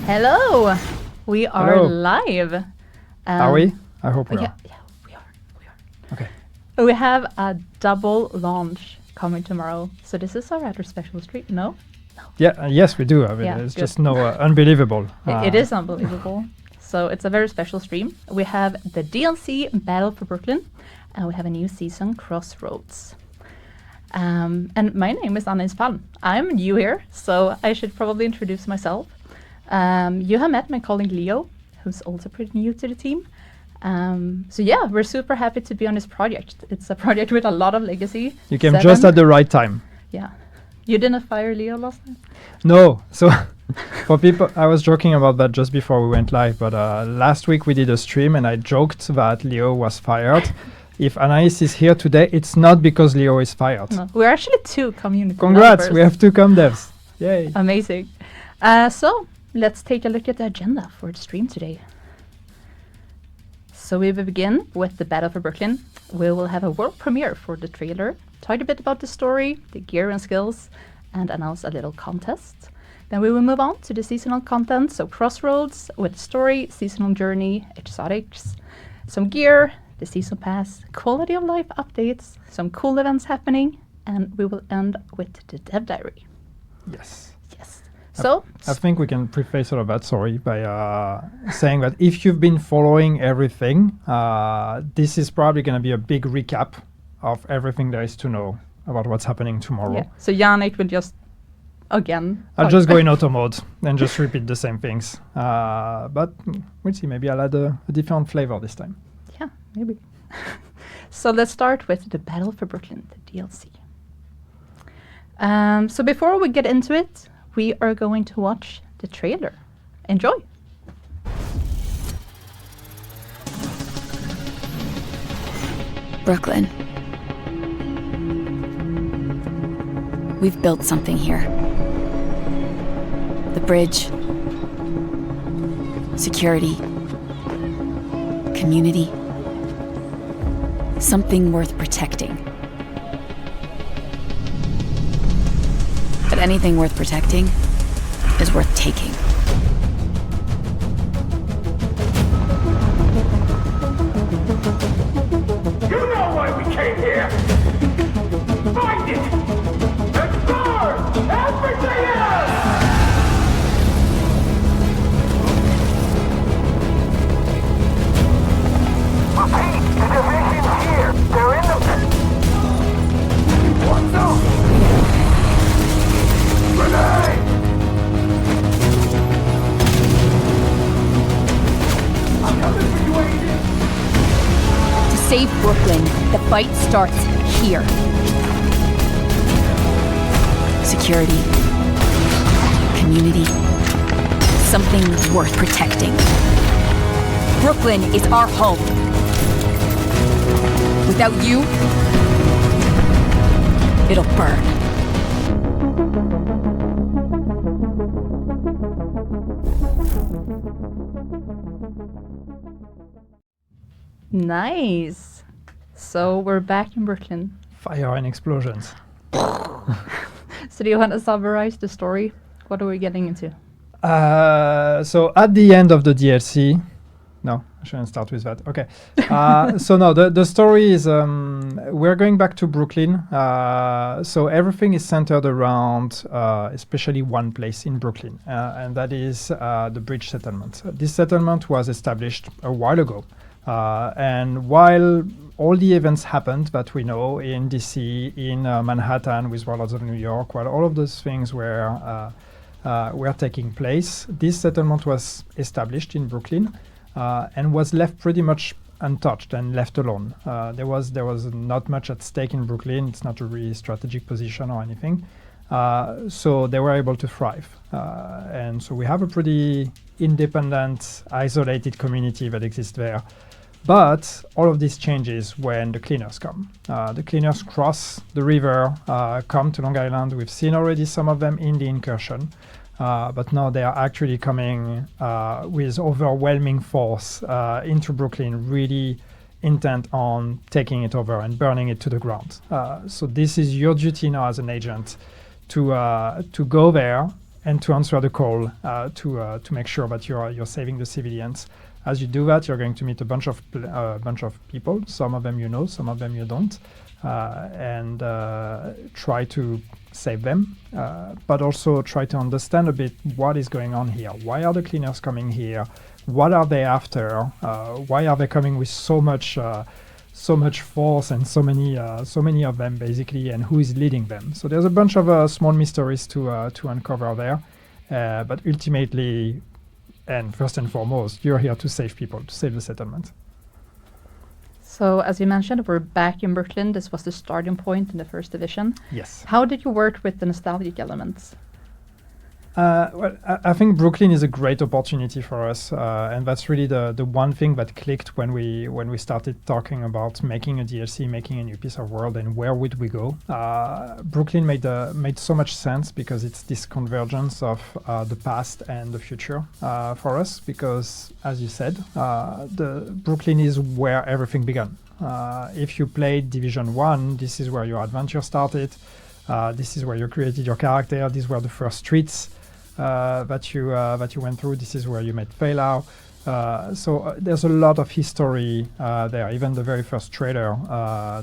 Hello, we are Hello. live. Are we? I hope we are. Yeah, we are. Okay. We have a double launch coming tomorrow, so this is a rather special stream. No, Yeah. Yes, we do. I mean, Yeah, it's good. just no unbelievable. It is unbelievable. So it's a very special stream. We have the DLC Battle for Brooklyn, and we have a new season, Crossroads. And my name is Anna Palm. I'm new here, so I should probably introduce myself. You have met my colleague Leo, who's also pretty new to the team. So yeah, we're super happy to be on this project. It's a project with a lot of legacy. You came just at the right time. Yeah. You didn't fire Leo last time? No. So for people, I was joking about that just before we went live, but last week we did a stream and I joked that Leo was fired. If Anais is here today, it's not because Leo is fired. No, we're actually two community Congrats, members. we have two com devs. Yay. Amazing. So let's take a look at the agenda for the stream today. So we will begin with the Battle for Brooklyn. We will have a world premiere for the trailer, talk a bit about the story, the gear and skills, and announce a little contest. Then we will move on to the seasonal content, so Crossroads with story, seasonal journey, exotics, some gear, the season pass, quality of life updates, some cool events happening, and we will end with the dev diary. Yes. Yes. So I think we can preface all of that, by saying that if you've been following everything, this is probably going to be a big recap of everything there is to know about what's happening tomorrow. yeah. So Yannick will just again. I'll just go in auto mode and just repeat the same things. But we'll see, maybe I'll add a different flavor this time. Yeah, maybe. So let's start with the Battle for Brooklyn, the DLC. So before we get into it, we are going to watch the trailer. Enjoy. Brooklyn. We've built something here. The bridge. Security. Community. Something worth protecting. But anything worth protecting is worth taking. You know why we came here! Find it! And burn everything else! Repeat, the division's here! They're in the... What's up? Grenade! I'm coming for you, Agent! To save Brooklyn, the fight starts here. Security. Community. Something worth protecting. Brooklyn is our home. Without you, it'll burn. Nice. So we're back in Brooklyn. Fire and explosions. So do you want to summarize the story? What are we getting into? So at the end of the DLC, no, I shouldn't start with that. Okay. So no, the story is we're going back to Brooklyn. So everything is centered around especially one place in Brooklyn, and that is the Bridge Settlement. This settlement was established a while ago. And while all the events happened that we know in DC, in Manhattan with Warlords of New York, while all of those things were taking place, this settlement was established in Brooklyn and was left pretty much untouched and left alone. There was not much at stake in Brooklyn. It's not a really strategic position or anything. So they were able to thrive. And so we have a pretty independent, isolated community that exists there. But all of this changes when the cleaners come. The cleaners cross the river, come to Long Island. We've seen already some of them in the incursion. But now they are actually coming with overwhelming force into Brooklyn, really intent on taking it over and burning it to the ground. So this is your duty now as an agent to go there and to answer the call to make sure that you're saving the civilians. As you do that, you're going to meet a bunch of people. Some of them you know, some of them you don't, and try to save them, but also try to understand a bit what is going on here. Why are the cleaners coming here? What are they after? Why are they coming with so much force and so many of them basically, and who is leading them? So there's a bunch of small mysteries to uncover there, but ultimately, and first and foremost, you're here to save people, to save the settlement. So as you mentioned, we're back in Brooklyn. This was the starting point in the first division. Yes. How did you work with the nostalgic elements? Well, I think Brooklyn is a great opportunity for us, and that's really the one thing that clicked when we started talking about making a DLC, making a new piece of world, and where would we go. Brooklyn made so much sense because it's this convergence of the past and the future for us. Because, as you said, the Brooklyn is where everything began. If you played Division 1, this is where your adventure started. This is where you created your character. These were the first streets that you went through. This is where you met Feilau. So there's a lot of history there. Even the very first trailer,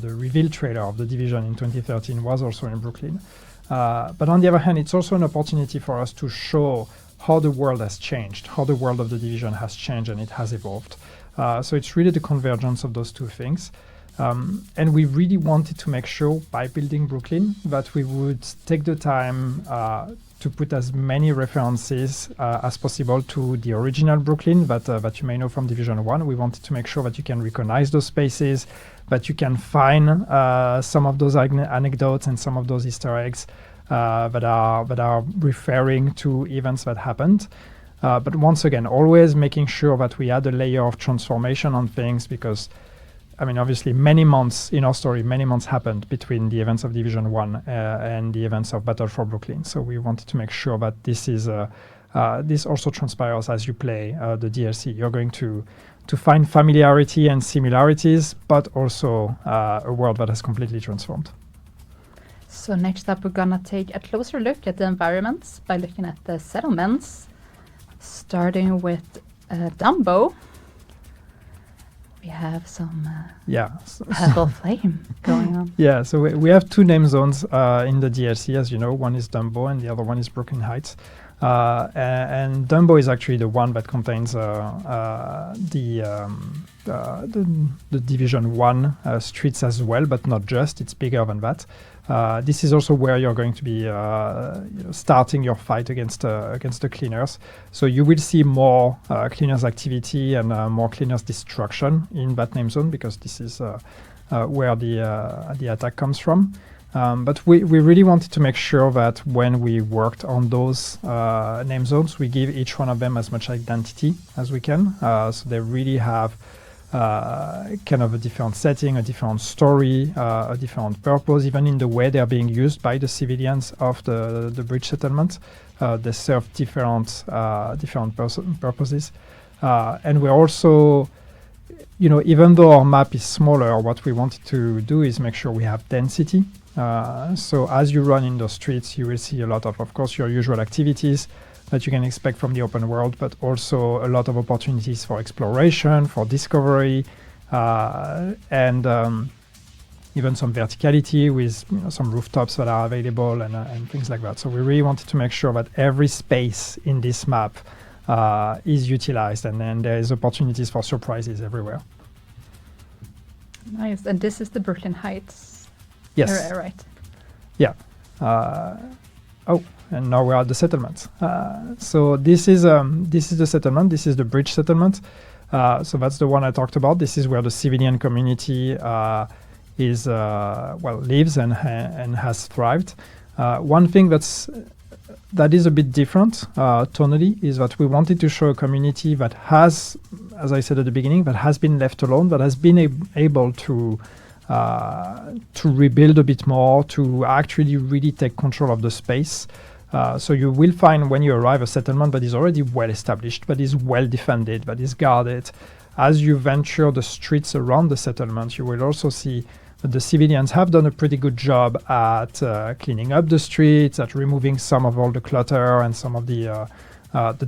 the reveal trailer of the Division in 2013 was also in Brooklyn. But on the other hand, it's also an opportunity for us to show how the world has changed, how the world of the Division has changed and it has evolved. So it's really the convergence of those two things. And we really wanted to make sure by building Brooklyn that we would take the time to put as many references as possible to the original Brooklyn that you may know from Division 1. We wanted to make sure that you can recognize those spaces, that you can find some of those anecdotes and some of those Easter eggs that are referring to events that happened. But once again, always making sure that we add a layer of transformation on things, because I mean, obviously, many months in our story, many months happened between the events of Division 1 and the events of Battle for Brooklyn. So we wanted to make sure that this also transpires as you play the DLC. You're going to find familiarity and similarities, but also a world that has completely transformed. So next up, we're gonna take a closer look at the environments by looking at the settlements, starting with Dumbo. We have some purple flame going on. Yeah, so we have two name zones in the DLC, as you know. One is Dumbo and the other one is Brooklyn Heights. And Dumbo is actually the one that contains the Division 1 streets as well, but not just. It's bigger than that. This is also where you're going to be starting your fight against the cleaners. So you will see more cleaners activity and more cleaners destruction in that name zone, because this is where the attack comes from. But we really wanted to make sure that when we worked on those name zones, we give each one of them as much identity as we can. So they really have kind of a different setting, a different story, a different purpose, even in the way they're being used by the civilians of the bridge settlement. They serve different purposes. And we're also, even though our map is smaller, what we wanted to do is make sure we have density. So as you run in the streets, you will see a lot of course, your usual activities that you can expect from the open world, but also a lot of opportunities for exploration, for discovery, and even some verticality with some rooftops that are available and things like that. So we really wanted to make sure that every space in this map is utilized, and then there is opportunities for surprises everywhere. Nice. And this is the Brooklyn Heights Yes. area, right? Yeah. And now we're at the settlement. So this is the settlement. This is the bridge settlement. So that's the one I talked about. This is where the civilian community lives and has thrived. One thing that is a bit different tonally is that we wanted to show a community that has, as I said at the beginning, that has been left alone, that has been able to rebuild a bit more, to actually really take control of the space. So you will find when you arrive a settlement that is already well established, that is well defended, that is guarded. As you venture the streets around the settlement, you will also see But the civilians have done a pretty good job at cleaning up the streets, at removing some of all the clutter and some of the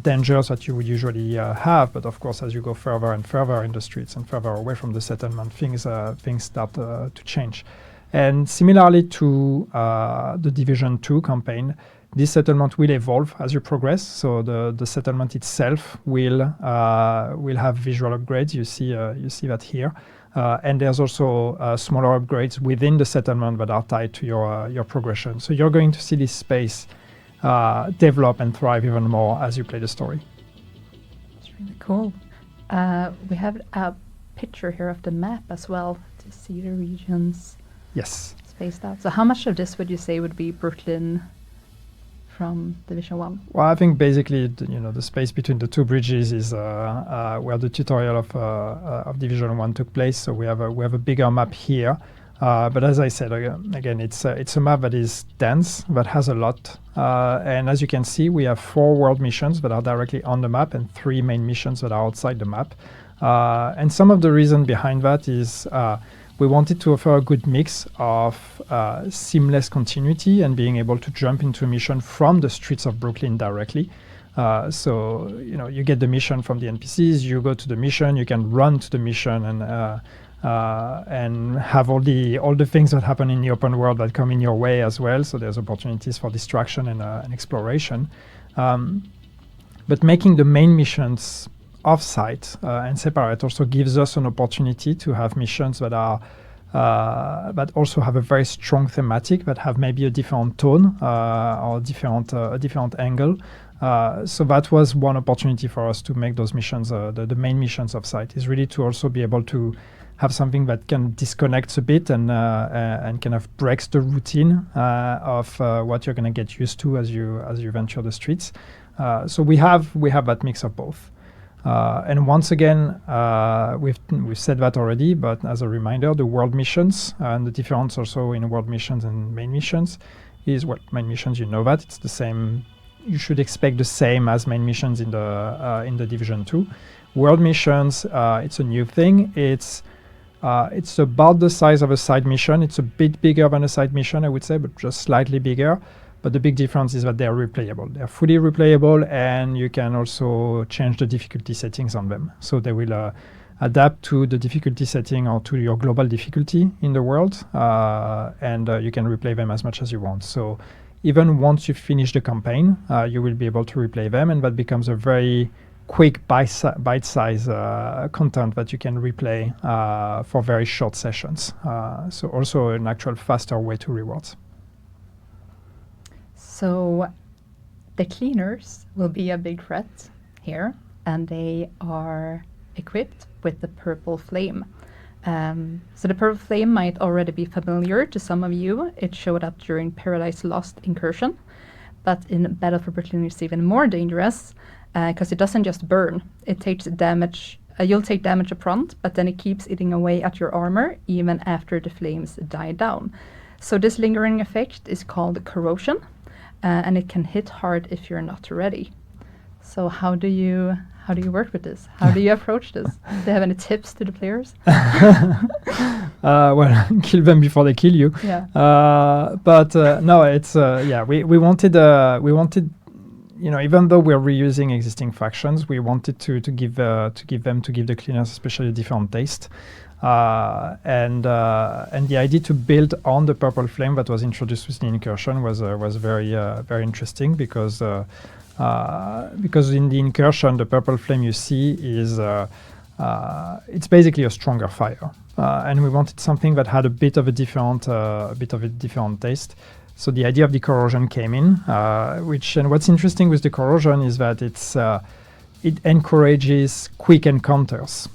dangers that you would usually have. But of course, as you go further and further in the streets and further away from the settlement, things start to change. And similarly to the Division 2 campaign, this settlement will evolve as you progress. So the settlement itself will have visual upgrades. You see that here. And there's also smaller upgrades within the settlement that are tied to your progression. So you're going to see this space develop and thrive even more as you play the story. It's really cool. We have a picture here of the map as well to see the regions Yes. spaced out. So how much of this would you say would be Brooklyn from Division 1? Well, I think basically, the space between the two bridges is where the tutorial of Division 1 took place. So we have a bigger map here. But as I said, again, it's a map that is dense, that has a lot. And as you can see, we have 4 world missions that are directly on the map and 3 main missions that are outside the map. And some of the reason behind that is we wanted to offer a good mix of seamless continuity and being able to jump into a mission from the streets of Brooklyn directly. So you get the mission from the NPCs, you go to the mission, you can run to the mission and have all the things that happen in the open world that come in your way as well. So there's opportunities for distraction and exploration. But making the main missions off-site and separate also gives us an opportunity to have missions that are that also have a very strong thematic, that have maybe a different tone or a different angle. So that was one opportunity for us to make those missions, the main missions off-site, is really to also be able to have something that can disconnect a bit and kind of breaks the routine of what you're going to get used to as you venture the streets. So we have that mix of both. And once again, we've said that already, but as a reminder, the world missions and the difference also in world missions and main missions is, well, main missions, that it's the same. You should expect the same as main missions in the Division 2. World missions, it's a new thing. It's about the size of a side mission. It's a bit bigger than a side mission, I would say, but just slightly bigger. But the big difference is that they're replayable. They're fully replayable, and you can also change the difficulty settings on them. So they will adapt to the difficulty setting or to your global difficulty in the world, and you can replay them as much as you want. So even once you finish the campaign, you will be able to replay them, and that becomes a very quick bite-size content that you can replay for very short sessions. So also an actual faster way to rewards. So the cleaners will be a big threat here, and they are equipped with the purple flame. So the purple flame might already be familiar to some of you. It showed up during Paradise Lost incursion, but in Battle for Brooklyn it's even more dangerous because it doesn't just burn. It takes damage. You'll take damage up front, but then it keeps eating away at your armor even after the flames die down. So this lingering effect is called corrosion. And it can hit hard if you're not ready. So how do you work with this? How do you approach this? Do you have any tips to the players? Well, kill them before they kill you. Yeah. But no, it's we wanted even though we're reusing existing factions, we wanted to give the cleaners especially a different taste. And the idea to build on the purple flame that was introduced with the incursion was very interesting because in the incursion the purple flame you see is it's basically a stronger fire, and we wanted something that had a bit of a different taste. So the idea of the corrosion came in, and what's interesting with the corrosion is that it encourages quick encounters,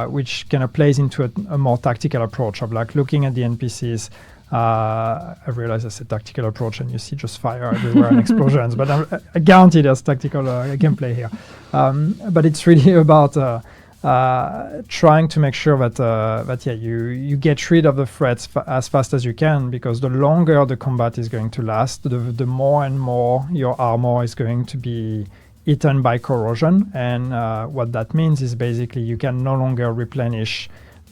which kind of plays into a more tactical approach of like looking at the NPCs. I realize I said tactical approach and you see just fire everywhere and explosions, but I guarantee there's tactical gameplay here. But it's really about trying to make sure that you get rid of the threats as fast as you can, because the longer the combat is going to last, the more and more your armor is going to be eaten by corrosion. And what that means is basically you can no longer replenish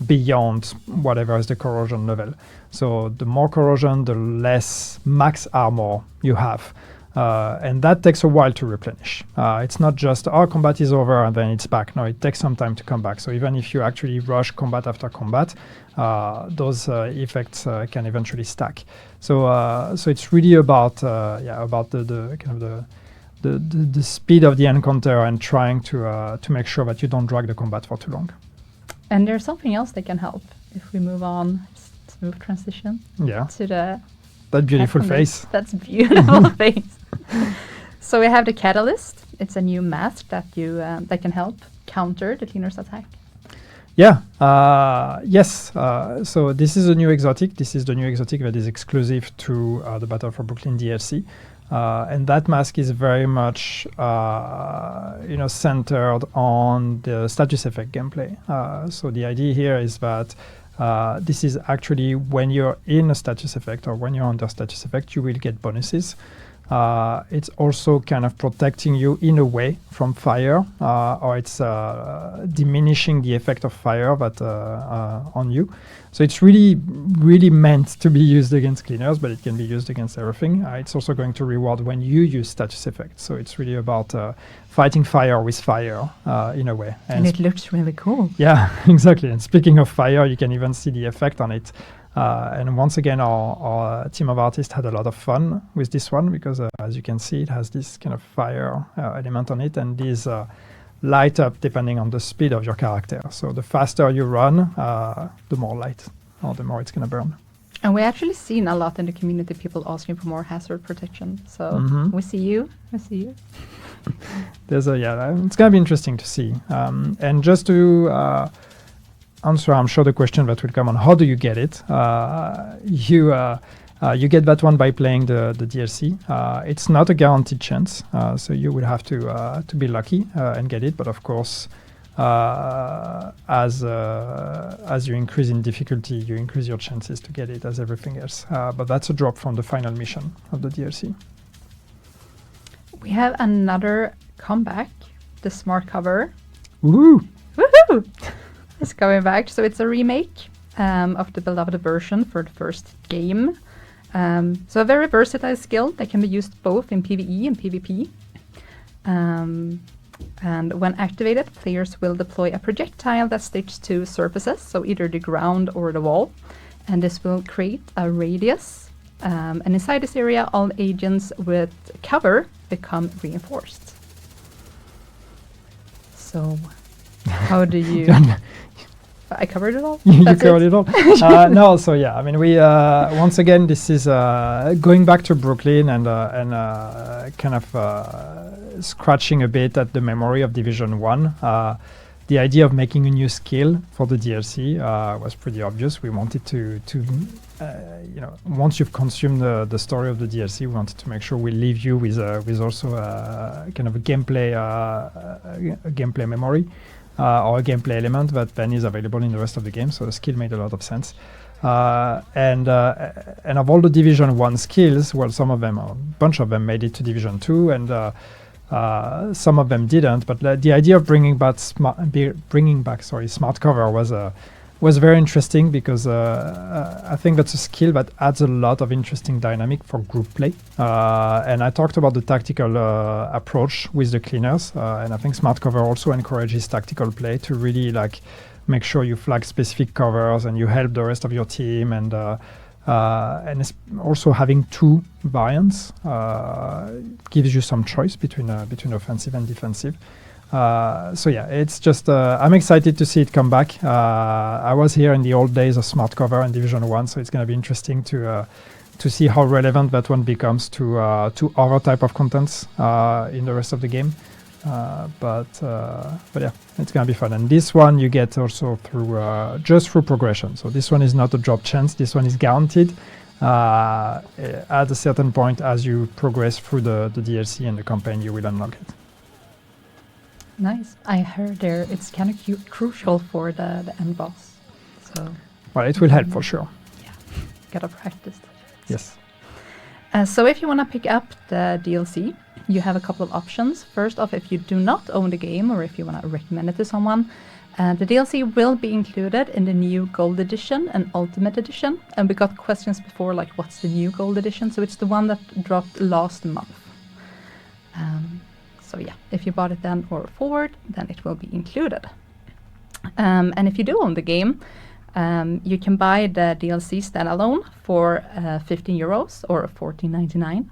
beyond whatever is the corrosion level. So the more corrosion, the less max armor you have. And that takes a while to replenish. It's not just, combat is over and then it's back. No, it takes some time to come back. So even if you actually rush combat after combat, those effects can eventually stack. So it's really about the kind of the speed of the encounter and trying to make sure that you don't drag the combat for too long. And there's something else that can help if we move on. Smooth transition. Yeah. To the That beautiful face. That's beautiful face. So we have the Catalyst. It's a new mask that that can help counter the cleaner's attack. Yeah. Yes. So this is a new exotic. This is the new exotic that is exclusive to the Battle for Brooklyn DLC. And that mask is very much, centered on the status effect gameplay. So the idea here is that this is actually when you're in a status effect or when you're under status effect, you will get bonuses. It's also kind of protecting you in a way from fire, or it's diminishing the effect of fire that on you. So it's really, really meant to be used against cleaners, but it can be used against everything. It's also going to reward when you use status effects. So it's really about fighting fire with fire in a way. And it looks really cool. Yeah, exactly. And speaking of fire, you can even see the effect on it. And once again, our team of artists had a lot of fun with this one because, as you can see, it has this kind of fire element on it, and these light up depending on the speed of your character. So the faster you run, the more light, or the more it's going to burn. And we actually seen a lot in the community, people asking for more hazard protection. So we see you. I see you. It's going to be interesting to see. And just to answer, I'm sure, the question that will come on how do you get it? You get that one by playing the DLC. It's not a guaranteed chance, so you will have to be lucky and get it. But of course, as you increase in difficulty, you increase your chances to get it, as everything else. But that's a drop from the final mission of the DLC. We have another comeback, the smart cover. Woohoo! Woohoo! It's coming back. So it's a remake of the beloved version for the first game. So a very versatile skill that can be used both in PvE and PvP. And when activated, players will deploy a projectile that sticks to surfaces, so either the ground or the wall. And this will create a radius. And inside this area, all agents with cover become reinforced. So how do you... I covered it all? You covered it all? No, so yeah, I mean, we, once again, this is going back to Brooklyn and kind of scratching a bit at the memory of Division 1. The idea of making a new skill for the DLC was pretty obvious. We wanted to once you've consumed the story of the DLC, we wanted to make sure we leave you with also kind of a gameplay memory. Or a gameplay element that then is available in the rest of the game. So the skill made a lot of sense. And of all the Division 1 skills, well, some of them, a bunch of them made it to Division 2, and some of them didn't. But the idea of bringing back smart cover was very interesting because I think that's a skill that adds a lot of interesting dynamic for group play. And I talked about the tactical approach with the cleaners, and I think smart cover also encourages tactical play to really make sure you flag specific covers and you help the rest of your team, and also having two variants gives you some choice between offensive and defensive. So yeah, it's just I'm excited to see it come back. I was here in the old days of smart cover in Division 1, so it's going to be interesting to see how relevant that one becomes to other type of contents in the rest of the game. But yeah, it's going to be fun. And this one you get also through just through progression. So this one is not a drop chance. This one is guaranteed. At a certain point, as you progress through the DLC and the campaign, you will unlock it. Nice. I heard it's kind of crucial for the end boss. So. Well, it will help for sure. Yeah, gotta practice. Yes. So if you want to pick up the DLC, you have a couple of options. First off, if you do not own the game or if you want to recommend it to someone, The DLC will be included in the new Gold Edition and Ultimate Edition. And we got questions before, like, what's the new Gold Edition? So it's the one that dropped last month. So yeah, if you bought it then or forward, then it will be included. And if you do own the game, you can buy the DLC standalone for 15 euros or 14.99.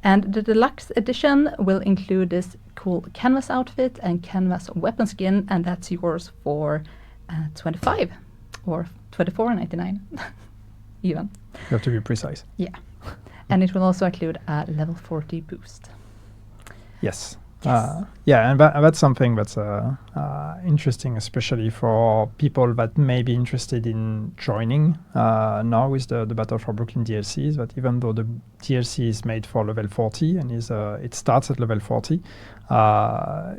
And the deluxe edition will include this cool canvas outfit and canvas weapon skin, and that's yours for 25 or 24.99 even. You have to be precise. Yeah. And it will also include a level 40 boost. Yes. Yes. Yeah, and that's something that's interesting, especially for people that may be interested in joining now with the Battle for Brooklyn DLCs. That even though the DLC is made for level 40 and it starts at level 40,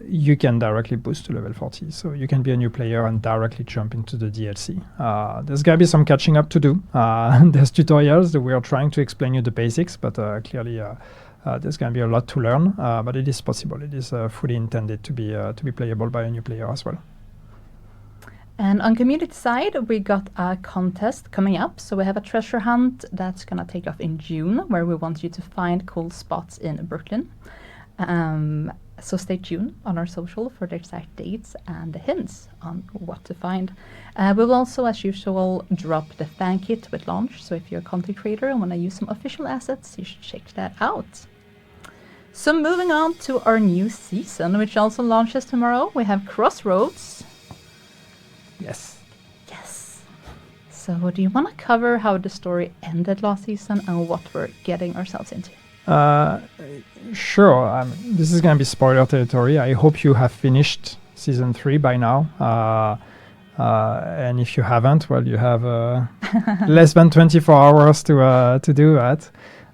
you can directly boost to level 40. So you can be a new player and directly jump into the DLC. There's gonna be some catching up to do. There's tutorials that we are trying to explain you the basics, but clearly. There's going to be a lot to learn, but it is possible. It is fully intended to be playable by a new player as well. And on community side, we got a contest coming up. So we have a treasure hunt that's going to take off in June, where we want you to find cool spots in Brooklyn. So stay tuned on our social for the exact dates and the hints on what to find. We will also, as usual, drop the fan kit with launch. So if you're a content creator and want to use some official assets, you should check that out. So moving on to our new season, which also launches tomorrow, we have Crossroads. Yes. Yes. So do you want to cover how the story ended last season and what we're getting ourselves into? Sure. This is going to be spoiler territory. I hope you have finished season 3 by now. And if you haven't, well, you have less than 24 hours to do that.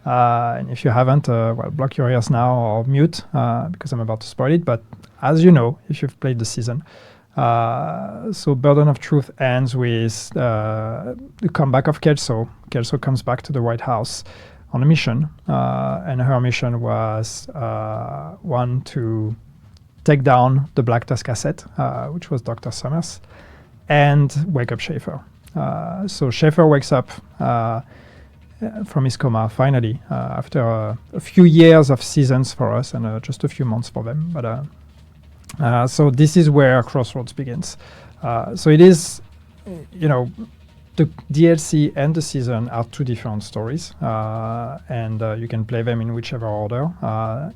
And if you haven't, well, block your ears now or mute because I'm about to spoil it. But as you know, if you've played the season, so Burden of Truth ends with the comeback of Kelso. Kelso comes back to the White House on a mission, and her mission was one to take down the Black Tusk asset, which was Dr. Summers, and wake up Schaefer. So Schaefer wakes up from his coma finally after a few years of seasons for us and just a few months for them. But so this is where Crossroads begins. So it is, the DLC and the season are two different stories, and you can play them in whichever order.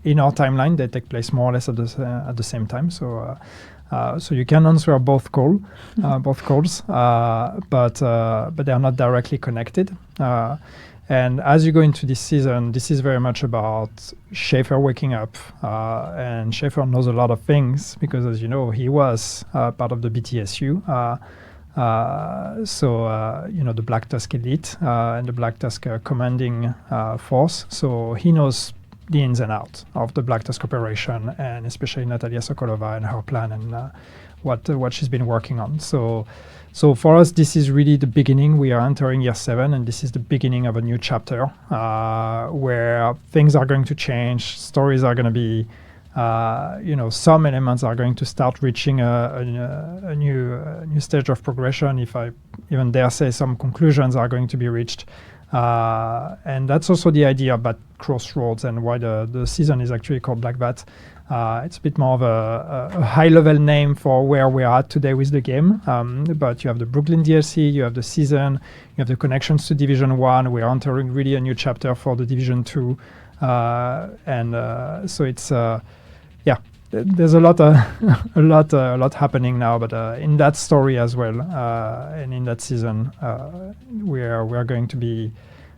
In our timeline, they take place more or less at the same time. So you can answer both calls, but they are not directly connected. And as you go into this season, this is very much about Schaefer waking up, and Schaefer knows a lot of things because, as you know, he was part of the BTSU. The Black Tusk elite and the Black Tusk commanding force. So he knows the ins and outs of the Black Tusk operation, and especially Natalia Sokolova and her plan and what she's been working on. So for us, this is really the beginning. We are entering year 7, and this is the beginning of a new chapter where things are going to change. Stories are going to be, some elements are going to start reaching a new stage of progression. If I even dare say, some conclusions are going to be reached. And that's also the idea about Crossroads and why the season is actually called like that. It's a bit more of a high-level name for where we are at today with the game. But you have the Brooklyn DLC, you have the season, you have the connections to Division 1. We're entering really a new chapter for the Division 2. So it's, there's a lot happening now. But in that story as well, and in that season, we're going to be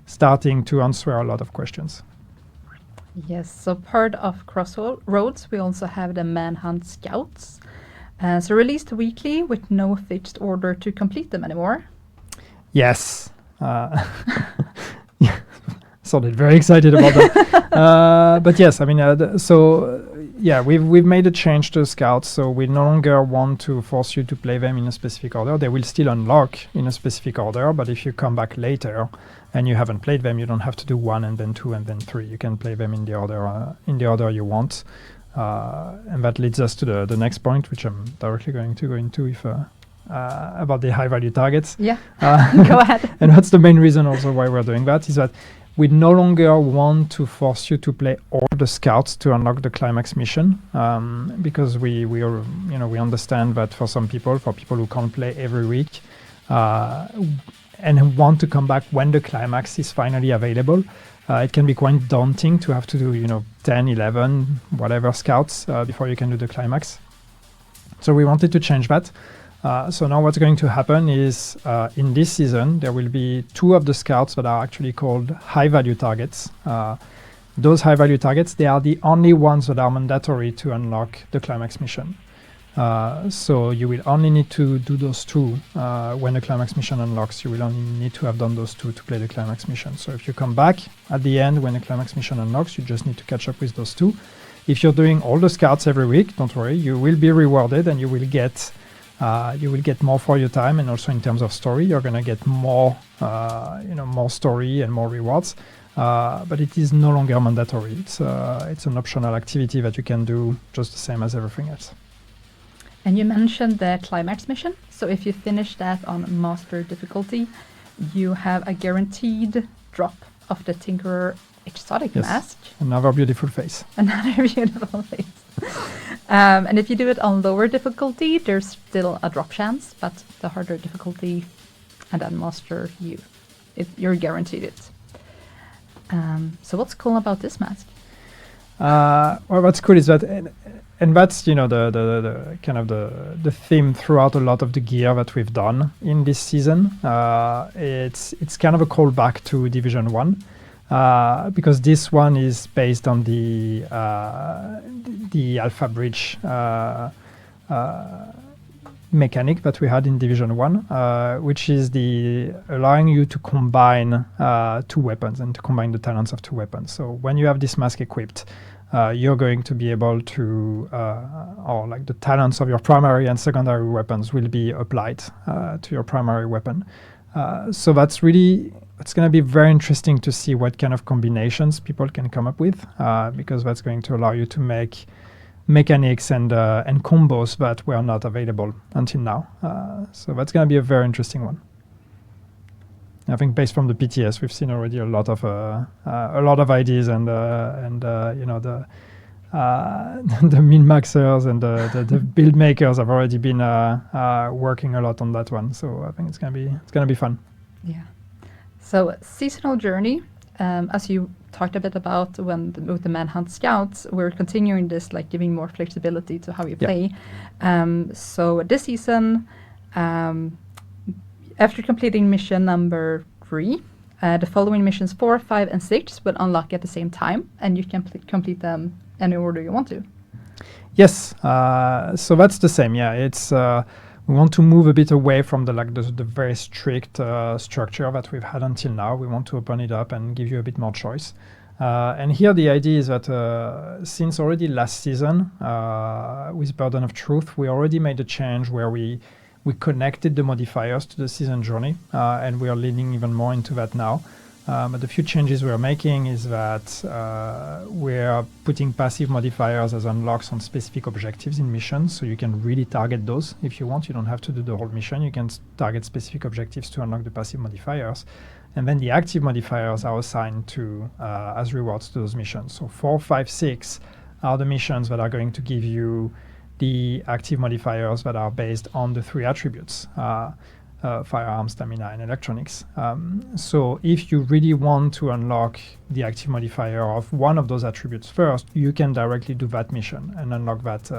starting to answer a lot of questions. Yes, so part of Crossroads, we also have the Manhunt Scouts. So released weekly with no fixed order to complete them anymore. Yes. Sounded very excited about that. But yes, I mean, we've made a change to Scouts, so we no longer want to force you to play them in a specific order. They will still unlock in a specific order, but if you come back later and you haven't played them, you don't have to do 1 and then 2 and then 3. You can play them in the order you want. And that leads us to the next point, which I'm directly going to go into about the high value targets. Yeah. Uh, Go ahead. And that's the main reason also why we're doing that, is that we no longer want to force you to play all the scouts to unlock the climax mission, because we are, we understand that for some people, for people who can't play every week, and who want to come back when the climax is finally available, it can be quite daunting to have to do 10, 11, whatever scouts before you can do the climax. So we wanted to change that. So now what's going to happen is in this season, there will be 2 of the scouts that are actually called high-value targets. Those high-value targets, they are the only ones that are mandatory to unlock the climax mission. So you will only need to do those 2 when the climax mission unlocks. You will only need to have done those 2 to play the climax mission. So if you come back at the end when the climax mission unlocks, you just need to catch up with those 2. If you're doing all the scouts every week, don't worry, you will be rewarded and you will get more for your time, and also in terms of story, you're going to get more, more story and more rewards. But it is no longer mandatory. It's an optional activity that you can do just the same as everything else. And you mentioned the climax mission. So if you finish that on master difficulty, you have a guaranteed drop of the Tinkerer exotic mask. Another beautiful face. Another beautiful face. And if you do it on lower difficulty, there's still a drop chance, but the harder difficulty and then master, you're guaranteed it. So what's cool about this mask? Well, what's cool is that, and that's the kind of the theme throughout a lot of the gear that we've done in this season. It's kind of a callback to Division 1. Because this one is based on the Alpha Bridge mechanic that we had in Division 1, which is allowing you to combine 2 weapons and to combine the talents of 2 weapons. So when you have this mask equipped, you're going to be able to, or like the talents of your primary and secondary weapons will be applied to your primary weapon. So that's really, it's going to be very interesting to see what kind of combinations people can come up with, because that's going to allow you to make mechanics and combos that were not available until now. So that's going to be a very interesting one. I think based from the PTS, we've seen already a lot of ideas and the min-maxers and the build makers have already been working a lot on that one. So I think it's gonna be fun. Yeah. So seasonal journey, as you talked a bit about with the Manhunt Scouts, we're continuing this, like giving more flexibility to how you play. So this season, after completing mission number 3, the following missions 4, 5, and 6 will unlock at the same time, and you can complete them any order you want to. Yes, so that's the same. Yeah, it's we want to move a bit away from the very strict structure that we've had until now. We want to open it up and give you a bit more choice. And here the idea is that since already last season with Burden of Truth, we already made a change where we connected the modifiers to the season journey, and we are leaning even more into that now. But the few changes we're making is that we're putting passive modifiers as unlocks on specific objectives in missions, so you can really target those if you want. You don't have to do the whole mission. You can target specific objectives to unlock the passive modifiers. And then the active modifiers are assigned to as rewards to those missions. So 4, 5, 6 are the missions that are going to give you the active modifiers that are based on the 3 attributes. Firearms, stamina, and electronics. So if you really want to unlock the active modifier of one of those attributes first, you can directly do that mission and unlock that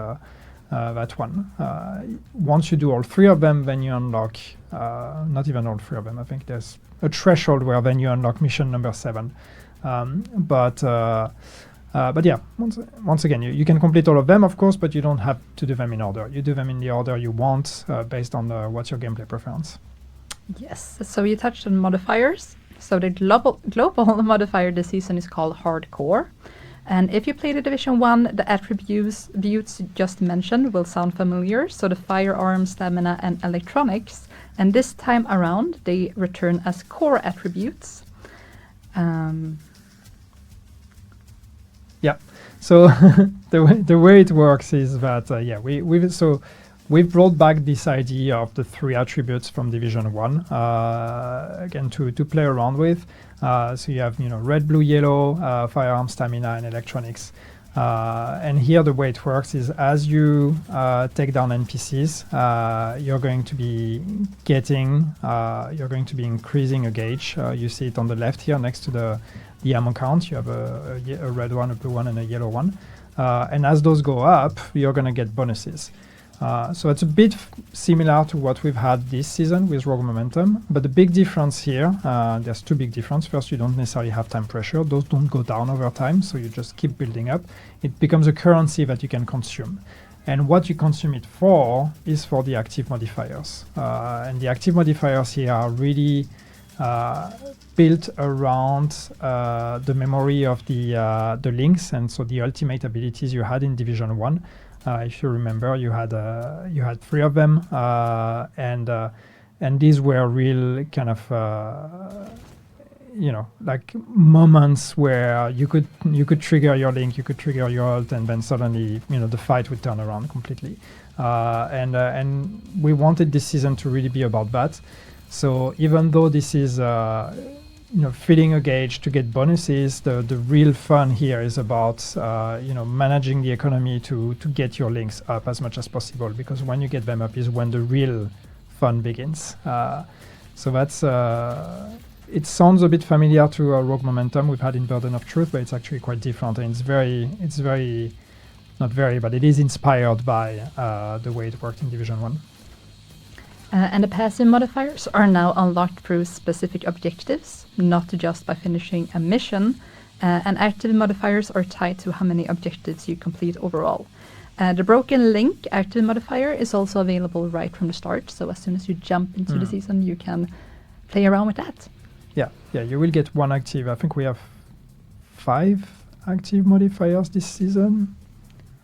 one. Once you do all 3 of them, then you unlock, not even all 3 of them, I think there's a threshold where then you unlock mission number 7. But yeah, once again, you can complete all of them, of course, but you don't have to do them in order. You do them in the order you want, based on what's your gameplay preference. Yes, so you touched on modifiers. So the global modifier this season is called Hardcore. And if you play the Division 1, the attributes just mentioned will sound familiar. So the firearms, stamina, and electronics. And this time around, they return as core attributes. Yeah. So the way it works is that we've brought back this idea of the 3 attributes from Division 1 again to play around with. So you have red, blue, yellow, firearm, stamina, and electronics. And here the way it works is as you take down NPCs, you're going to be increasing a gauge. You see it on the left here next to the ammo count. You have a red one, a blue one, and a yellow one. And as those go up, you're going to get bonuses. So it's a bit similar to what we've had this season with Rogue Momentum, but the big difference here, there's 2 big differences. First, you don't necessarily have time pressure. Those don't go down over time, so you just keep building up. It becomes a currency that you can consume. And what you consume it for is for the active modifiers. And the active modifiers here are really built around the memory of the links, and so the ultimate abilities you had in Division 1. If you remember, you had 3 of them, and these were real kind of like moments where you could trigger your link, you could trigger your ult, and then suddenly the fight would turn around completely. And we wanted this season to really be about that. So even though this is filling a gauge to get bonuses, the real fun here is about managing the economy to get your links up as much as possible, because when you get them up is when the real fun begins. So that's it sounds a bit familiar to Rogue Momentum we've had in Burden of Truth, but it's actually quite different, and it is inspired by the way it worked in Division 1. And the passive modifiers are now unlocked through specific objectives, not just by finishing a mission. And active modifiers are tied to how many objectives you complete overall. The Broken Link active modifier is also available right from the start, so as soon as you jump into the season, you can play around with that. Yeah, you will get 1 active. I think we have 5 active modifiers this season.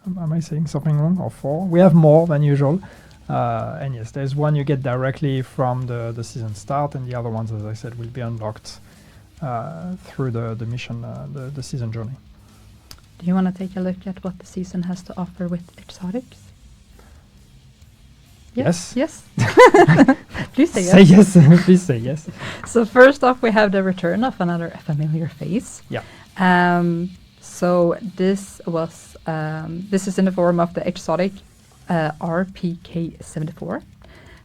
Am I saying something wrong? Or 4? We have more than usual. And yes, there's one you get directly from the season start, and the other ones, as I said, will be unlocked through the mission, the season journey. Do you want to take a look at what the season has to offer with exotics? Yes. Yes. Please say yes. Say yes. Please say yes. So first off, we have the return of another familiar face. Yeah. So this is in the form of the exotic RPK-74.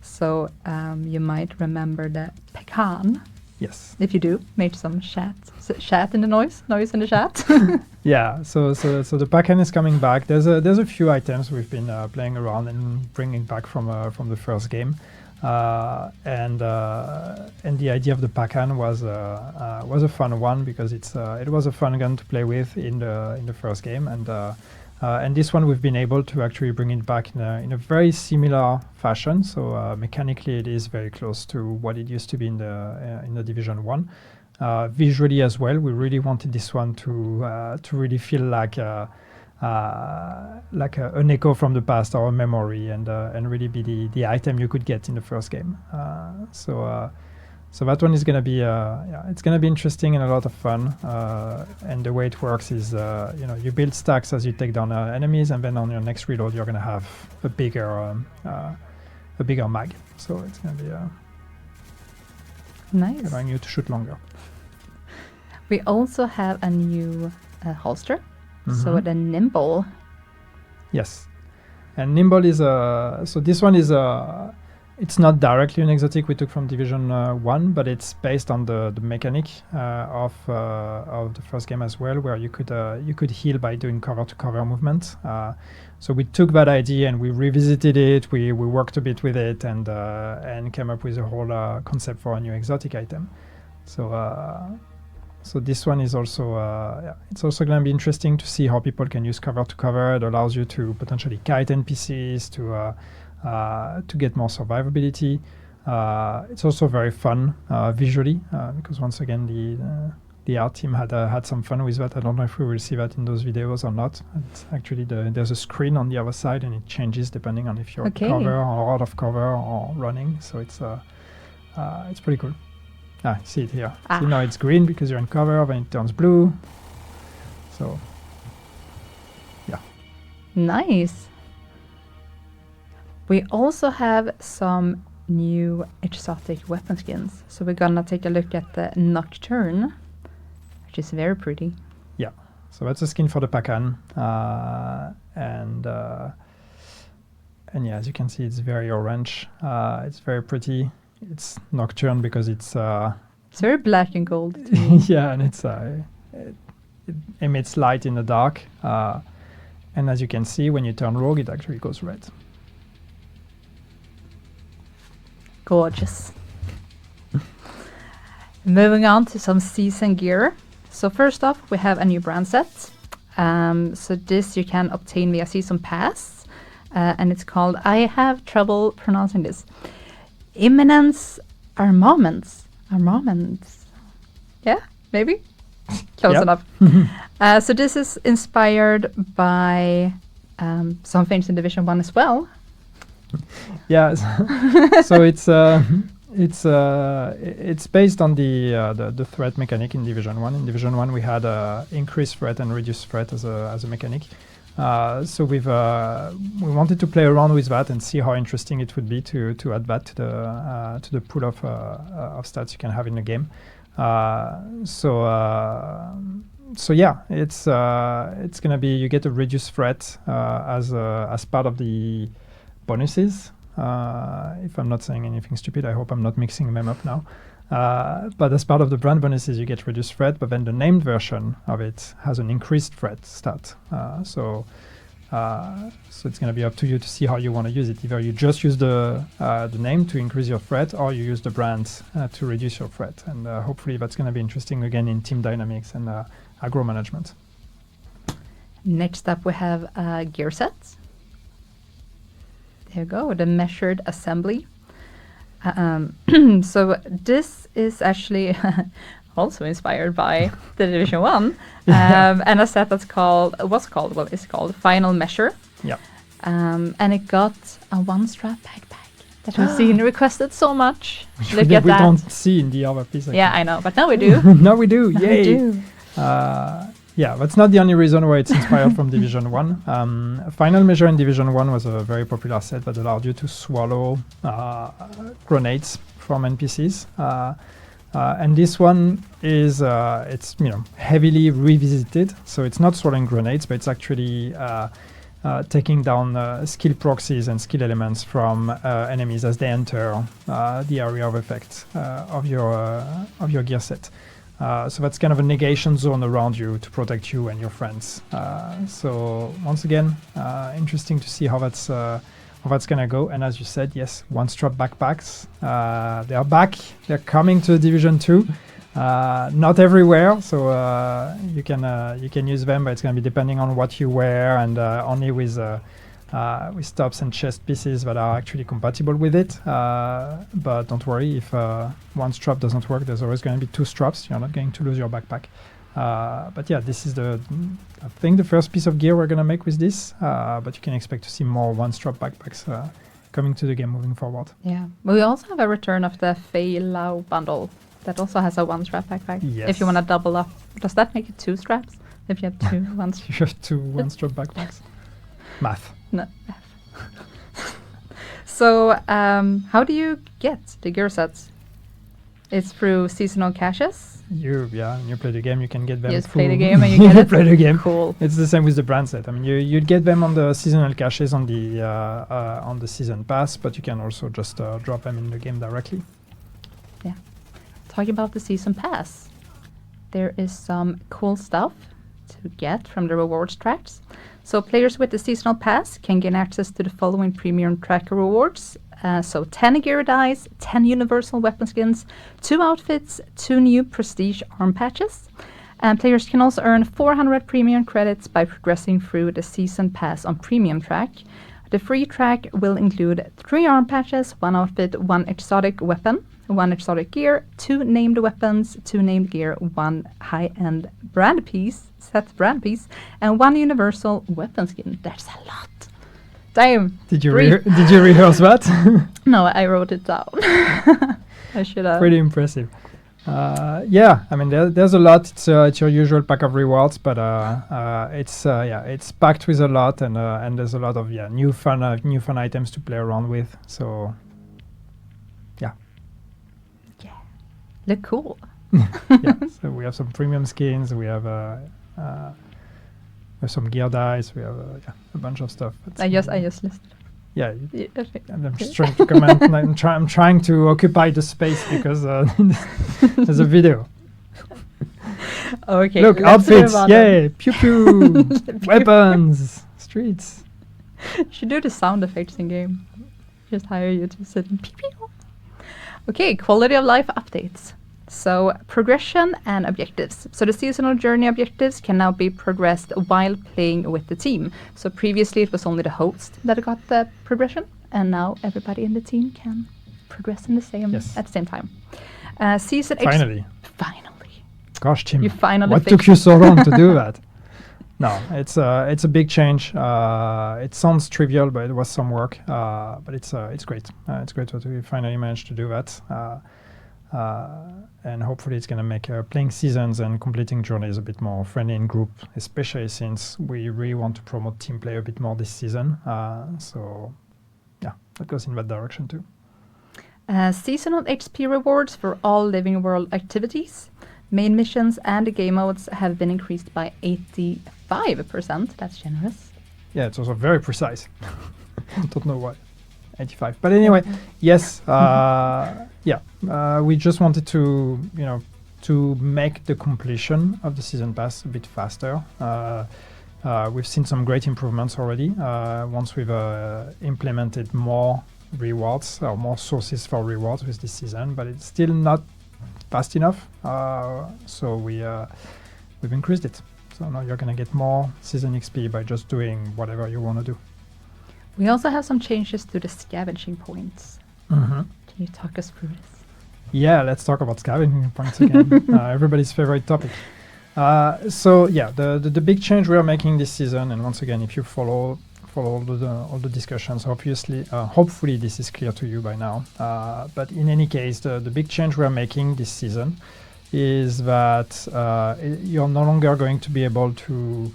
So you might remember the pecan. Yes. If you do, make some chat in the noise in the chat. Yeah. So the pecan is coming back. There's a few items we've been playing around and bringing back from the first game, and the idea of the pecan was a fun one because it was a fun gun to play with in the first game, and this one we've been able to actually bring it back in a very similar fashion. So mechanically, it is very close to what it used to be in the Division 1. Visually as well, we really wanted this one to really feel like an echo from the past or a memory, and really be the item you could get in the first game. So that one is going to be it's going to be interesting and a lot of fun. And the way it works is you build stacks as you take down enemies, and then on your next reload you're going to have a bigger mag. So it's going to be nice, allowing you to shoot longer. We also have a new holster, so the Nimble. Yes, and Nimble is so this one is it's not directly an exotic we took from Division 1, but it's based on the mechanic of the first game as well, where you could heal by doing cover-to-cover movement. So we took that idea and we revisited it. We worked a bit with it and came up with a whole concept for a new exotic item. So this one is also it's also going to be interesting to see how people can use cover-to-cover. It allows you to potentially kite NPCs to get more survivability. It's also very fun visually because once again the art team had some fun with that. I don't know if we will see that in those videos or not. It's actually there's a screen on the other side and it changes depending on if you're cover or out of cover or running. So it's pretty cool. See it here. So now it's green because you're in cover, then it turns blue. So yeah. Nice. We also have some new exotic weapon skins. So we're gonna take a look at the Nocturne, which is very pretty. Yeah, so that's a skin for the Pacan, and yeah, as you can see, it's very orange. It's very pretty. It's Nocturne because it's It's very black and gold to me. yeah, and it emits light in the dark. And as you can see, when you turn rogue, it actually goes red. Gorgeous. Moving on to some season gear. So first off, we have a new brand set. So this you can obtain via season pass, and it's called, I have trouble pronouncing this, Imminence Armaments. Armaments. Yeah, maybe? Close Yep. enough. So this is inspired by some things in Division 1 as well. Yeah, so it's based on the threat mechanic in Division 1. In Division 1, we had increased threat and reduced threat as a mechanic. So we wanted to play around with that and see how interesting it would be to add that to the pool of stats you can have in the game. So yeah, it's gonna be, you get a reduced threat as part of the bonuses. If I'm not saying anything stupid, I hope I'm not mixing them up now. But as part of the brand bonuses, you get reduced threat, but then the named version of it has an increased threat stat. So it's going to be up to you to see how you want to use it. Either you just use the name to increase your threat, or you use the brand to reduce your threat. And hopefully that's going to be interesting again in team dynamics and aggro management. Next up, we have gear sets. There you go, the measured assembly. So this is actually also inspired by the Division 1, and a set that's called Final Measure. Yeah. And it got a one-strap backpack that we've seen requested so much. Which Look we at that. don't see in the other piece. Yeah, I know, but now we do. Now we do, Now we yay! do. Yeah, that's not the only reason why it's inspired from Division 1. Final Measure in Division 1 was a very popular set that allowed you to swallow grenades from NPCs. And this one is it's heavily revisited, so it's not swallowing grenades, but it's actually taking down skill proxies and skill elements from enemies as they enter the area of effect of your gear set. So that's kind of a negation zone around you to protect you and your friends. So once again, interesting to see how that's gonna go. And as you said, yes, one-strap backpacks. They are back. They're coming to Division 2. Not everywhere, so you can use them, but it's gonna be depending on what you wear and only with tops and chest pieces that are actually compatible with it. But don't worry, if one strap doesn't work, there's always going to be two straps. You're not going to lose your backpack. But yeah, this is I think the first piece of gear we're going to make with this. But you can expect to see more one-strap backpacks coming to the game moving forward. Yeah, we also have a return of the Fei Lao bundle that also has a one-strap backpack. Yes. If you want to double up, does that make it two straps? If you have two ones. You have two one-strap backpacks. Math. No. So, how do you get the gear sets? It's through seasonal caches. You play the game, you can get them. You just through play the game and you get it. play the game. Cool. It's the same with the brand set. I mean, you'd get them on the seasonal caches on the season pass, but you can also just drop them in the game directly. Yeah. Talking about the season pass, there is some cool stuff to get from the rewards tracks. So players with the seasonal pass can gain access to the following premium tracker rewards. So 10 gear dice, 10 universal weapon skins, 2 outfits, 2 new prestige arm patches. And players can also earn 400 premium credits by progressing through the season pass on premium track. The free track will include 3 arm patches, 1 outfit, 1 exotic weapon, 1 exotic gear, 2 named weapons, 2 named gear, 1 high-end brand piece, and 1 universal weapon skin. That's a lot. Damn. Did you rehearse that? No, I wrote it down. I should have. Pretty impressive. Yeah, I mean, there's a lot. It's your usual pack of rewards, but it's packed with a lot, and there's a lot of new fun items to play around with. So, yeah, Look cool. yeah. So we have some premium skins. We have some gear dice. We have a bunch of stuff. I just listed. Yeah, Yeah, okay. and I'm just trying to comment. And I'm trying to occupy the space because there's a video. Okay. Look, let's move outfits, on yay, pew pew, weapons, streets. then. Should do the sound effects in game. Just hire you to sit and pew pew. Okay, quality of life updates. So progression and objectives. So the seasonal journey objectives can now be progressed while playing with the team. So previously it was only the host that got the progression, and now everybody in the team can progress in the same at the same time. Finally. Finally. Gosh, Tim, You finally what fixed took you so long to do that? No, it's a big change. It sounds trivial, but it was some work. But it's great. It's great that we finally managed to do that. And hopefully it's going to make playing seasons and completing journeys a bit more friendly in group, especially since we really want to promote team play a bit more this season. So, yeah, that goes in that direction too. Seasonal XP rewards for all Living World activities. Main missions and game modes have been increased by 85%. That's generous. Yeah, it's also very precise. Don't know why. 85. But anyway, yes, we just wanted to make the completion of the season pass a bit faster. We've seen some great improvements already once we've implemented more rewards or more sources for rewards with this season, but it's still not fast enough. So we've increased it. So now you're going to get more season XP by just doing whatever you want to do. We also have some changes to the scavenging points. Mm-hmm. Can you talk us through this? Yeah, let's talk about scavenging points again. Everybody's favorite topic. The big change we are making this season, and once again, if you follow all the discussions, hopefully this is clear to you by now. But in any case, the big change we are making this season is that you're no longer going to be able to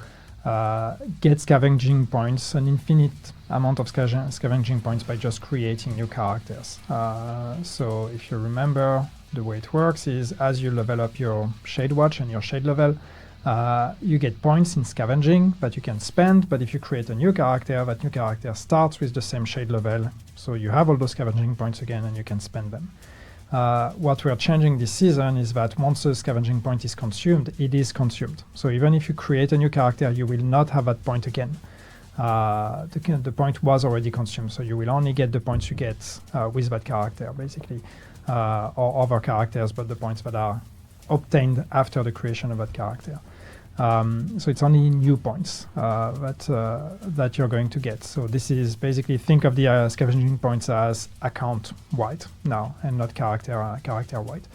get scavenging points, an infinite amount of scavenging points by just creating new characters. So if you remember, the way it works is as you level up your Shade Watch and your Shade level, you get points in scavenging that you can spend, but if you create a new character, that new character starts with the same Shade level, so you have all those scavenging points again and you can spend them. What we are changing this season is that once a scavenging point is consumed, it is consumed. So even if you create a new character, you will not have that point again. The point was already consumed, so you will only get the points you get with that character, basically, or other characters, but the points that are obtained after the creation of that character. So it's only new points that you're going to get. So this is basically, think of the scavenging points as account wide now and not character wide.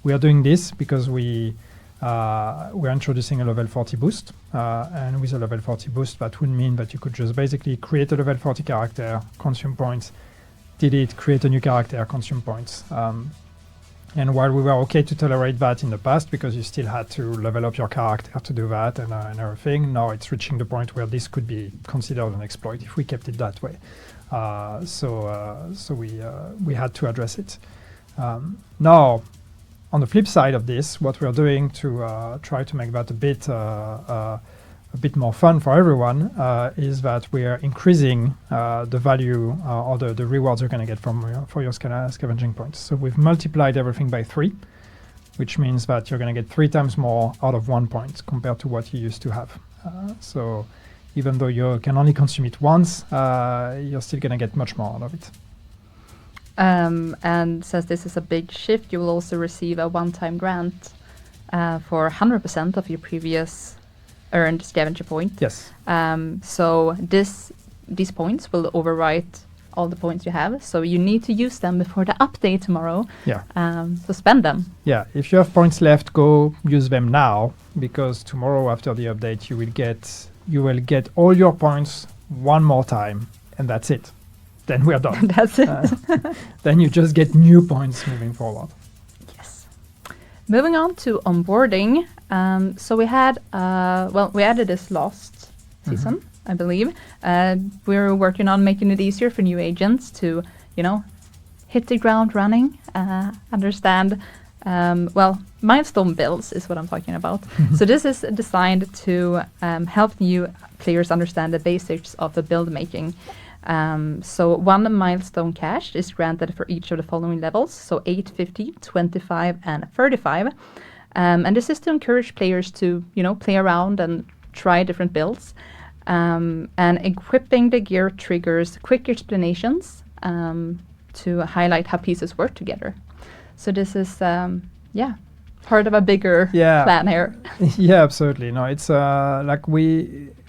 We are doing this because we're introducing a level 40 boost, and with a level 40 boost, that would mean that you could just basically create a level 40 character, consume points, delete, create a new character, consume points. And while we were okay to tolerate that in the past because you still had to level up your character to do that and everything, now it's reaching the point where this could be considered an exploit if we kept it that way. So we had to address it. Now, on the flip side of this, what we're doing to try to make that a bit more fun for everyone is that we are increasing the value or the rewards you're going to get for your scavenging points. So we've multiplied everything by 3, which means that you're going to get 3 times more out of 1 point compared to what you used to have. So even though you can only consume it once, you're still going to get much more out of it. And since this is a big shift, you will also receive a one-time grant for 100% of your previous earned scavenger point. Yes. So these points will overwrite all the points you have. So you need to use them before the update tomorrow. Yeah. So spend them. Yeah. If you have points left, go use them now, because tomorrow after the update you will get all your points one more time, and that's it. Then we are done. That's it. Then you just get new points moving forward. Yes. Moving on to onboarding. So we had, we added this last season, I believe. We're working on making it easier for new agents to, hit the ground running, understand, milestone builds is what I'm talking about. So this is designed to help new players understand the basics of the build making. So 1 milestone cash is granted for each of the following levels, so 8, 50, 25, and 35. And this is to encourage players to, play around and try different builds. And equipping the gear triggers quick explanations to highlight how pieces work together. So this is, part of a bigger plan here. Yeah, absolutely. No, it's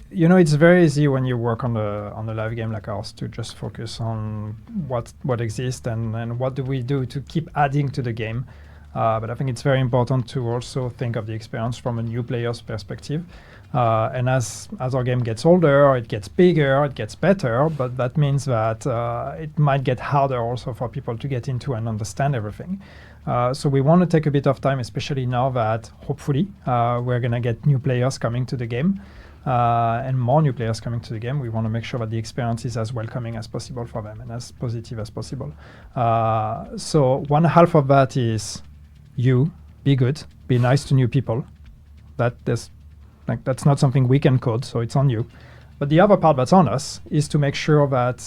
it's very easy when you work on the live game like ours to just focus on what exists and what do we do to keep adding to the game. But I think it's very important to also think of the experience from a new player's perspective. And as our game gets older, it gets bigger, it gets better, but that means that it might get harder also for people to get into and understand everything. So we want to take a bit of time, especially now that hopefully we're going to get new players coming to the game and more new players coming to the game. We want to make sure that the experience is as welcoming as possible for them and as positive as possible. So one half of that is you, be good, be nice to new people. That's not something we can code, so it's on you. But the other part that's on us is to make sure that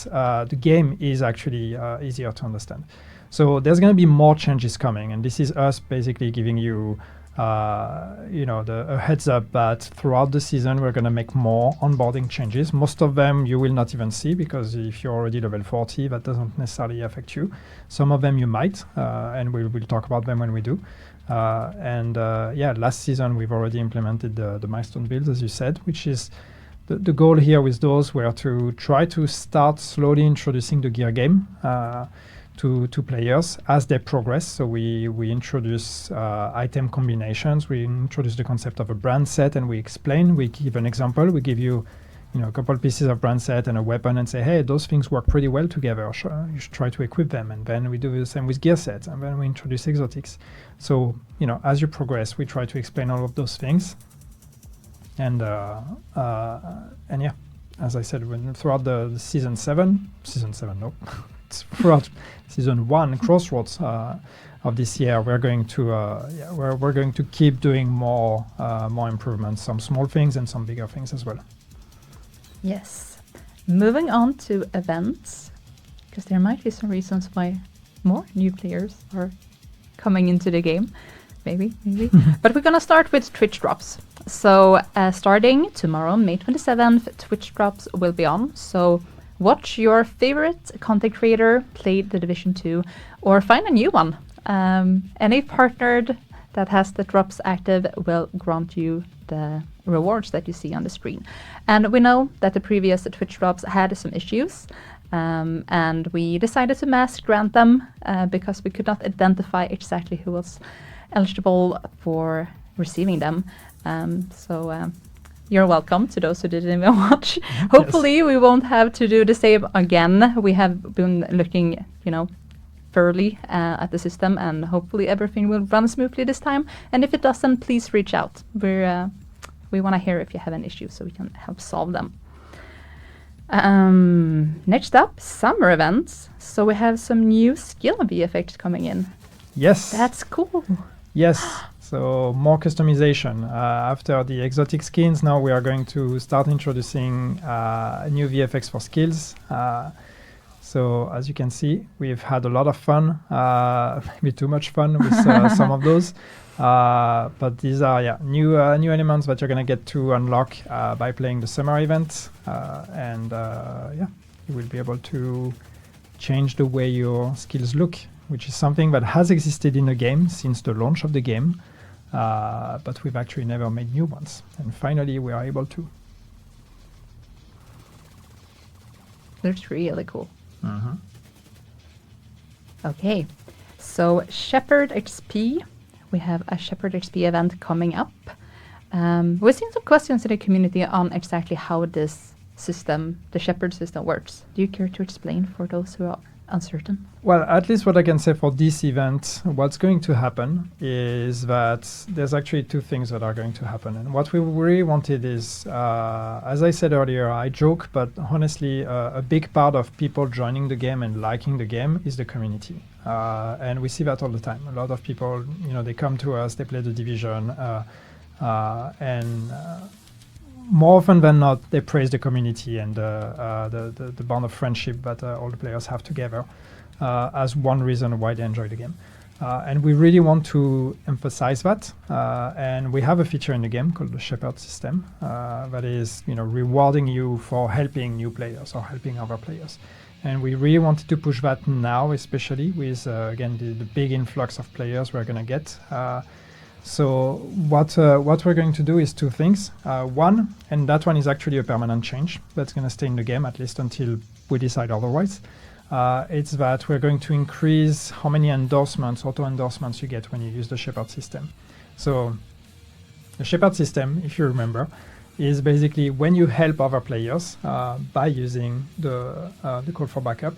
the game is actually easier to understand. So there's going to be more changes coming, and this is us basically giving you, a heads up that throughout the season we're going to make more onboarding changes. Most of them you will not even see because if you're already level 40, that doesn't necessarily affect you. Some of them you might, and we'll talk about them when we do. Last season we've already implemented the milestone builds, as you said, which is the goal here with those were to try to start slowly introducing the gear game to players as they progress. So we introduce item combinations, we introduce the concept of a brand set, and we give an example, we give you a couple pieces of brand set and a weapon and say, hey, those things work pretty well together. You should try to equip them. And then we do the same with gear sets, and then we introduce exotics. So, as you progress, we try to explain all of those things. And as I said, throughout the season 7, it's throughout season 1, Crossroads of this year, we're going to keep doing more improvements, some small things and some bigger things as well. Yes. Moving on to events, because there might be some reasons why more new players are coming into the game. Maybe. But we're going to start with Twitch drops. So starting tomorrow, May 27th, Twitch drops will be on. So watch your favorite content creator play the Division 2 or find a new one. Any partnered that has the drops active will grant you the rewards that you see on the screen. And we know that the previous Twitch drops had some issues, and we decided to mass grant them because we could not identify exactly who was eligible for receiving them. So you're welcome to those who didn't even watch. Hopefully we won't have to do the same again. We have been looking, thoroughly at the system, and hopefully everything will run smoothly this time. And if it doesn't, please reach out. We want to hear if you have an issue so we can help solve them. Next up, summer events. So we have some new skill VFX coming in. Yes. That's cool. Yes. So more customization. After the exotic skins, now we are going to start introducing new VFX for skills. So as you can see, we've had a lot of fun, maybe too much fun with some of those. But these are new elements that you're going to get to unlock by playing the summer event. You will be able to change the way your skills look, which is something that has existed in the game since the launch of the game. But we've actually never made new ones. And finally, we are able to. That's really cool. Mm-hmm. Okay, so Shepherd XP. We have a Shepherd XP event coming up. We've seen some questions in the community on exactly how this system, the Shepherd system, works. Do you care to explain for those who uncertain. Well, at least what I can say for this event, what's going to happen is that there's actually two things that are going to happen. And what we really wanted is, as I said earlier, I joke, but honestly, a big part of people joining the game and liking the game is the community. And we see that all the time. A lot of people, they come to us, they play the Division, and more often than not, they praise the community and the bond of friendship that all the players have together as one reason why they enjoy the game. And we really want to emphasize that. And we have a feature in the game called the Shepherd system that is, rewarding you for helping new players or helping other players. And we really wanted to push that now, especially with, again, the big influx of players we're going to get. So what we're going to do is two things. One, and that one is actually a permanent change that's going to stay in the game, at least until we decide otherwise. It's that we're going to increase how many endorsements, auto-endorsements you get when you use the Shepherd system. So the Shepherd system, if you remember, is basically when you help other players by using the call for backup,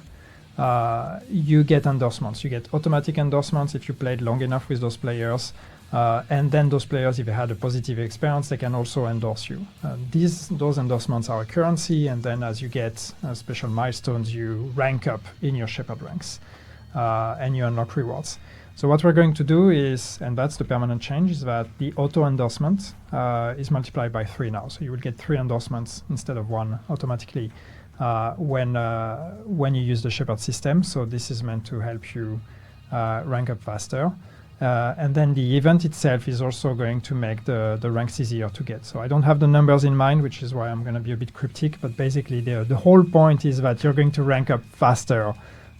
you get endorsements. You get automatic endorsements if you played long enough with those players. And then those players, if they had a positive experience, they can also endorse you. Those endorsements are a currency, and then as you get special milestones, you rank up in your Shepherd ranks, and you unlock rewards. So what we're going to do is, and that's the permanent change, is that the auto endorsement is multiplied by 3 now. So you will get 3 endorsements instead of 1 automatically when you use the Shepherd system. So this is meant to help you rank up faster. And then the event itself is also going to make the ranks easier to get. So I don't have the numbers in mind, which is why I'm going to be a bit cryptic. But basically, the whole point is that you're going to rank up faster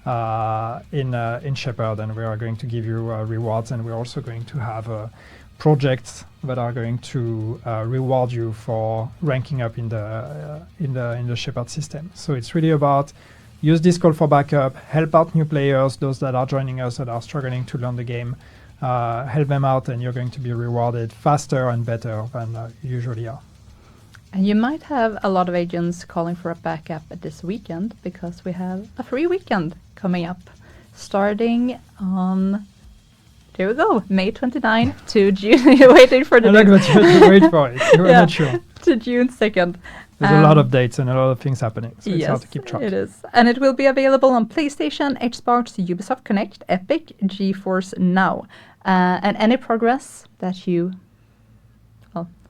in Shepherd, and we are going to give you rewards, and we're also going to have projects that are going to reward you for ranking up in the Shepherd system. So it's really about use this call for backup, help out new players, those that are joining us that are struggling to learn the game. Help them out, and you're going to be rewarded faster and better than you usually are. And you might have a lot of agents calling for a backup this weekend, because we have a free weekend coming up, starting on, there we go, May 29 to June. You're waiting for the I like that you had to wait for it. You were not sure. To June 2nd. There's a lot of dates and a lot of things happening, so it's hard to keep track. It is. And it will be available on PlayStation, Xbox, Ubisoft Connect, Epic, GeForce Now. And any progress that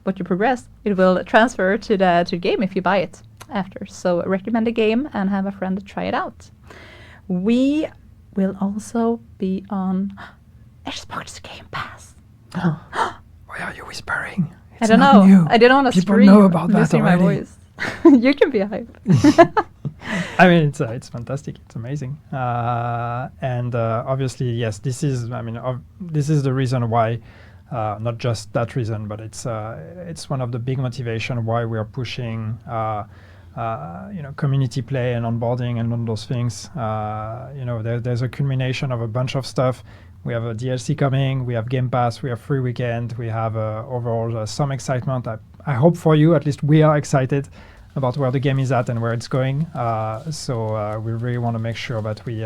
what you progress, it will transfer to the game if you buy it after. So recommend the game and have a friend try it out. We will also be on Xbox Game Pass. Why are you whispering? I don't know. New. I didn't want to People scream. know about that losing my already. voice. You can be hype. I mean, it's fantastic. It's amazing. And obviously, yes, this is the reason why, not just that reason, but it's one of the big motivation why we are pushing, community play and onboarding and all those things. There's a culmination of a bunch of stuff. We have a DLC coming, we have Game Pass, we have free weekend, we have overall some excitement. I hope for you, at least we are excited about where the game is at and where it's going. So we really want to make sure that we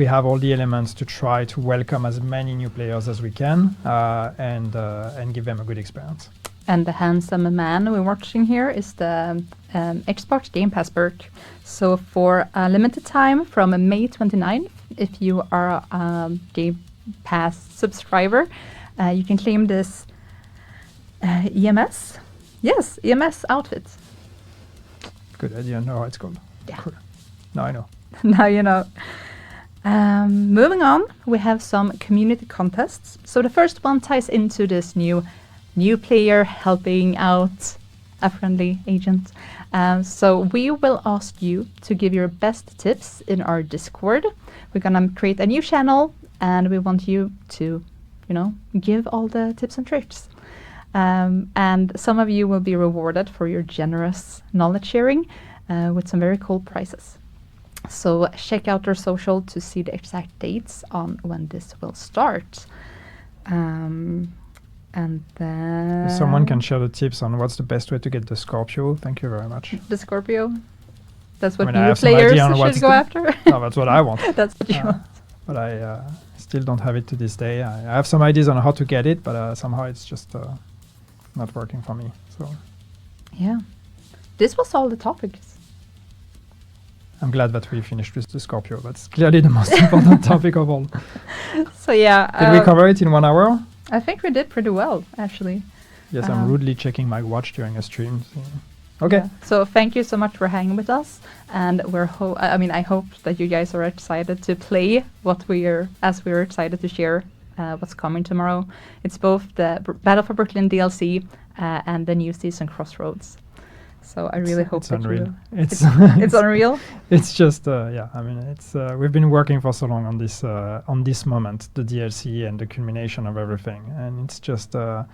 have all the elements to try to welcome as many new players as we can and give them a good experience. And the handsome man we're watching here is the Xbox Game Pass perk. So for a limited time from May 29th, if you are a Game Pass subscriber, you can claim this EMS. Yes, EMS outfit. Good idea. Know how it's called. Yeah. Cool. Now I know. Now you know. Moving on, we have some community contests. So the first one ties into this new player helping out a friendly agent. So we will ask you to give your best tips in our Discord. We're gonna create a new channel, and we want you to, give all the tips and tricks. And some of you will be rewarded for your generous knowledge sharing with some very cool prizes. So check out our social to see the exact dates on when this will start. And then... If someone can share the tips on what's the best way to get the Scorpio, thank you very much. The Scorpio? That's what I new have some players idea on what's should go after. No, that's what I want. That's what you want. But I still don't have it to this day. I have some ideas on how to get it, but somehow it's just not working for me. So Yeah. This was all the topics. I'm glad that we finished with the Scorpio. That's clearly the most important topic of all. So yeah. Did we cover it in 1 hour? I think we did pretty well, actually. Yes, I'm rudely checking my watch during a stream. So. Okay. Yeah. So thank you so much for hanging with us, and I hope that you guys are excited to play as we're excited to share what's coming tomorrow. It's both the Battle for Brooklyn DLC and the new season Crossroads. So I really hope it's that unreal. it's unreal. It's just it's we've been working for so long on this moment, the DLC and the culmination of everything, and it's just to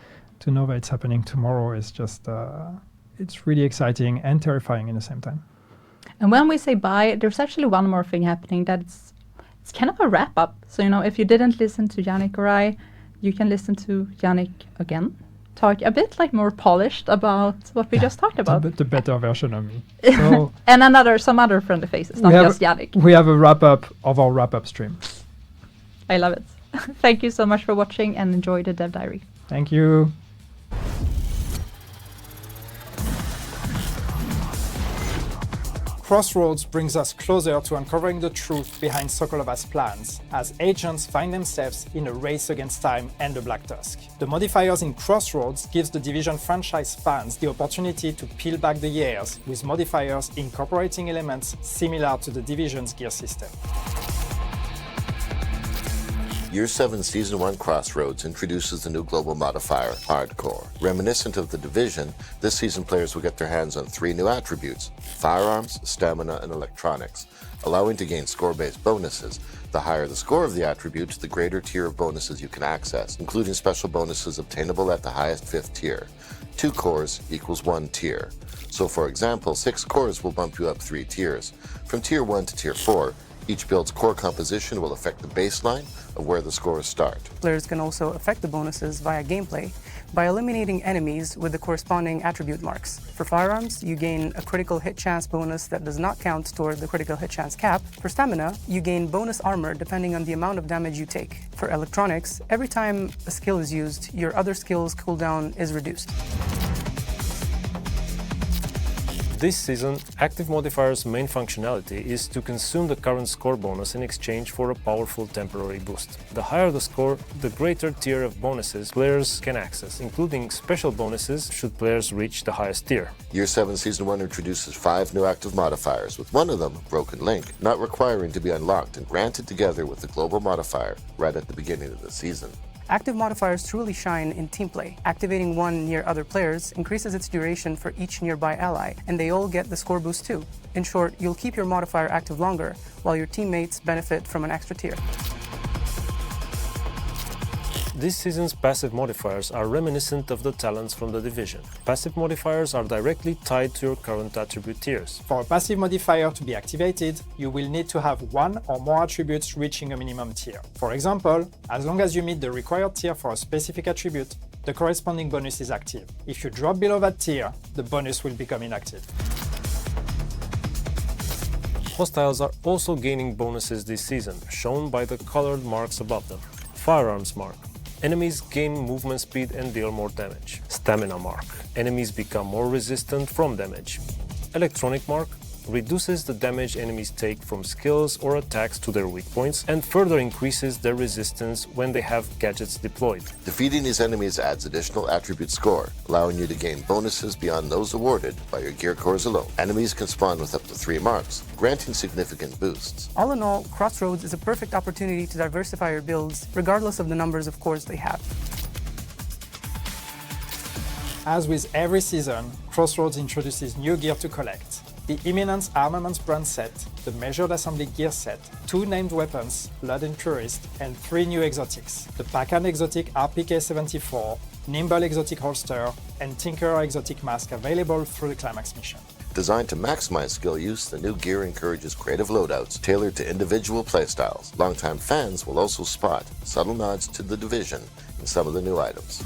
know that it's happening tomorrow is just it's really exciting and terrifying in the same time. And when we say bye, there's actually one more thing happening that it's kind of a wrap up. So if you didn't listen to Yannick or I, you can listen to Yannick again. Talk a bit more polished about what we just talked about. The better version of me. So and some other friendly faces, not just Yannick. We have a wrap up of our wrap up stream. I love it. Thank you so much for watching and enjoy the Dev Diary. Thank you. Crossroads brings us closer to uncovering the truth behind Sokolov's plans, as agents find themselves in a race against time and the Black Tusk. The modifiers in Crossroads gives the Division franchise fans the opportunity to peel back the years with modifiers incorporating elements similar to the Division's gear system. Year 7 Season 1 Crossroads introduces the new global modifier, Hardcore. Reminiscent of the Division, this season players will get their hands on 3 new attributes: firearms, stamina, and electronics, allowing to gain score-based bonuses. The higher the score of the attribute, the greater tier of bonuses you can access, including special bonuses obtainable at the highest 5th tier. 2 cores equals 1 tier. So for example, 6 cores will bump you up 3 tiers. From tier 1 to tier 4, each build's core composition will affect the baseline of where the scores start. Players can also affect the bonuses via gameplay by eliminating enemies with the corresponding attribute marks. For firearms, you gain a critical hit chance bonus that does not count toward the critical hit chance cap. For stamina, you gain bonus armor depending on the amount of damage you take. For electronics, every time a skill is used, your other skill's cooldown is reduced. This season, Active Modifier's main functionality is to consume the current score bonus in exchange for a powerful temporary boost. The higher the score, the greater tier of bonuses players can access, including special bonuses should players reach the highest tier. Year 7 Season 1 introduces 5 new active modifiers, with one of them, Broken Link, not requiring to be unlocked and granted together with the global modifier right at the beginning of the season. Active modifiers truly shine in team play. Activating one near other players increases its duration for each nearby ally, and they all get the score boost too. In short, you'll keep your modifier active longer, while your teammates benefit from an extra tier. This season's passive modifiers are reminiscent of the talents from the Division. Passive modifiers are directly tied to your current attribute tiers. For a passive modifier to be activated, you will need to have 1 or more attributes reaching a minimum tier. For example, as long as you meet the required tier for a specific attribute, the corresponding bonus is active. If you drop below that tier, the bonus will become inactive. Hostiles are also gaining bonuses this season, shown by the colored marks above them. Firearms mark. Enemies gain movement speed and deal more damage. Stamina mark. Enemies become more resistant from damage. Electronic mark reduces the damage enemies take from skills or attacks to their weak points and further increases their resistance when they have gadgets deployed. Defeating these enemies adds additional attribute score, allowing you to gain bonuses beyond those awarded by your gear cores alone. Enemies can spawn with up to 3 marks, granting significant boosts. All in all, Crossroads is a perfect opportunity to diversify your builds, regardless of the numbers of cores they have. As with every season, Crossroads introduces new gear to collect. The Imminence Armaments brand set, the Measured Assembly gear set, 2 named weapons, Blood and Purist, and 3 new exotics, the Pacan Exotic RPK-74, Nimble Exotic Holster, and Tinkerer Exotic Mask available through the Climax mission. Designed to maximize skill use, the new gear encourages creative loadouts tailored to individual playstyles. Longtime fans will also spot subtle nods to the Division in some of the new items.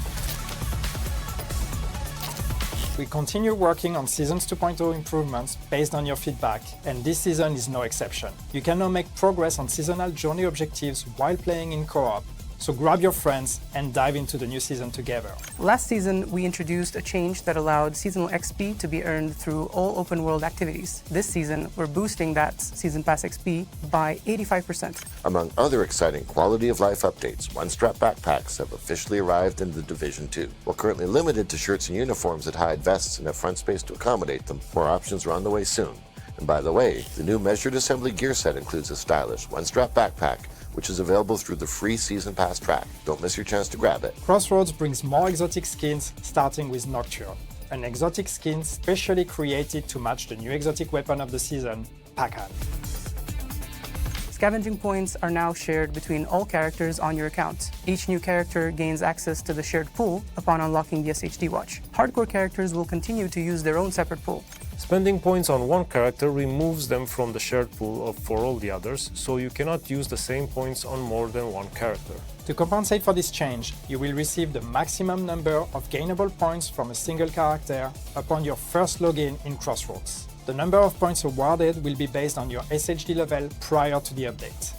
We continue working on Seasons 2.0 improvements based on your feedback, and this season is no exception. You can now make progress on seasonal journey objectives while playing in co-op, so grab your friends and dive into the new season together. Last season, we introduced a change that allowed seasonal XP to be earned through all open world activities. This season, we're boosting that Season Pass XP by 85%. Among other exciting quality of life updates, one-strap backpacks have officially arrived in the Division 2. While currently limited to shirts and uniforms that hide vests and have front space to accommodate them, more options are on the way soon. And by the way, the new measured assembly gear set includes a stylish one-strap backpack, which is available through the free Season Pass track. Don't miss your chance to grab it. Crossroads brings more exotic skins, starting with Nocturne, an exotic skin specially created to match the new exotic weapon of the season, Pacan. Scavenging points are now shared between all characters on your account. Each new character gains access to the shared pool upon unlocking the SHD watch. Hardcore characters will continue to use their own separate pool. Spending points on one character removes them from the shared pool for all the others, so you cannot use the same points on more than one character. To compensate for this change, you will receive the maximum number of gainable points from a single character upon your first login in Crossroads. The number of points awarded will be based on your SHD level prior to the update.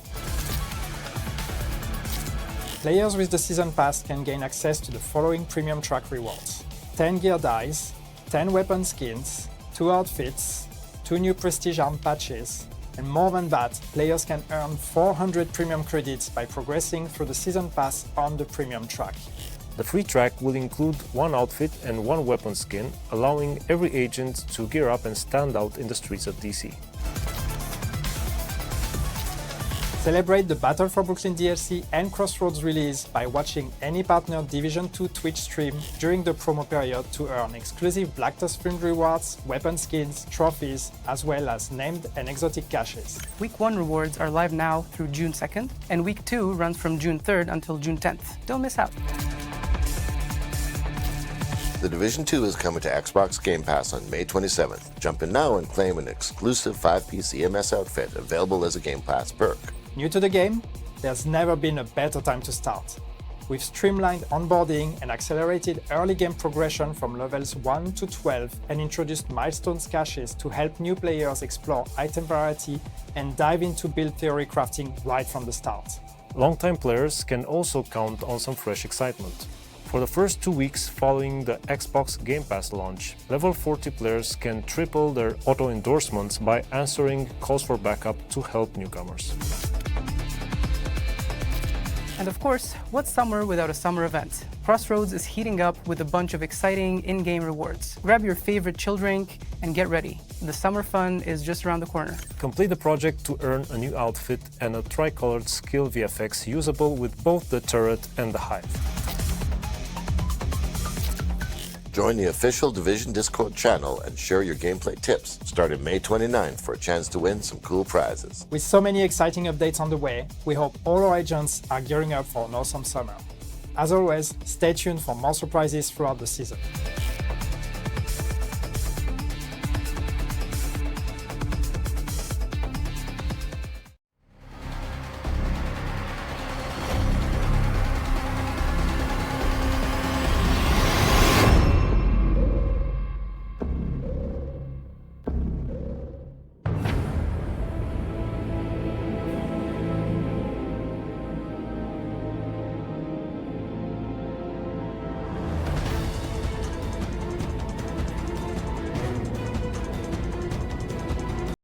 Players with the Season Pass can gain access to the following premium track rewards: 10 gear dice, 10 weapon skins, 2 outfits, 2 new prestige arm patches, and more than that, players can earn 400 premium credits by progressing through the Season Pass on the premium track. The free track will include 1 outfit and 1 weapon skin, allowing every agent to gear up and stand out in the streets of DC. Celebrate the Battle for Brooklyn DLC and Crossroads release by watching any partner Division 2 Twitch stream during the promo period to earn exclusive Black Tusk themed rewards, weapon skins, trophies, as well as named and exotic caches. Week 1 rewards are live now through June 2nd, and Week 2 runs from June 3rd until June 10th. Don't miss out. The Division 2 is coming to Xbox Game Pass on May 27th. Jump in now and claim an exclusive 5-piece EMS outfit available as a Game Pass perk. New to the game? There's never been a better time to start. We've streamlined onboarding and accelerated early game progression from levels 1 to 12 and introduced milestones caches to help new players explore item variety and dive into build theory crafting right from the start. Longtime players can also count on some fresh excitement. For the first 2 weeks following the Xbox Game Pass launch, level 40 players can triple their auto-endorsements by answering calls for backup to help newcomers. And of course, what's summer without a summer event? Crossroads is heating up with a bunch of exciting in-game rewards. Grab your favorite chill drink and get ready. The summer fun is just around the corner. Complete the project to earn a new outfit and a tricolored skill VFX usable with both the turret and the hive. Join the official Division Discord channel and share your gameplay tips starting May 29th for a chance to win some cool prizes. With so many exciting updates on the way, we hope all our agents are gearing up for an awesome summer. As always, stay tuned for more surprises throughout the season.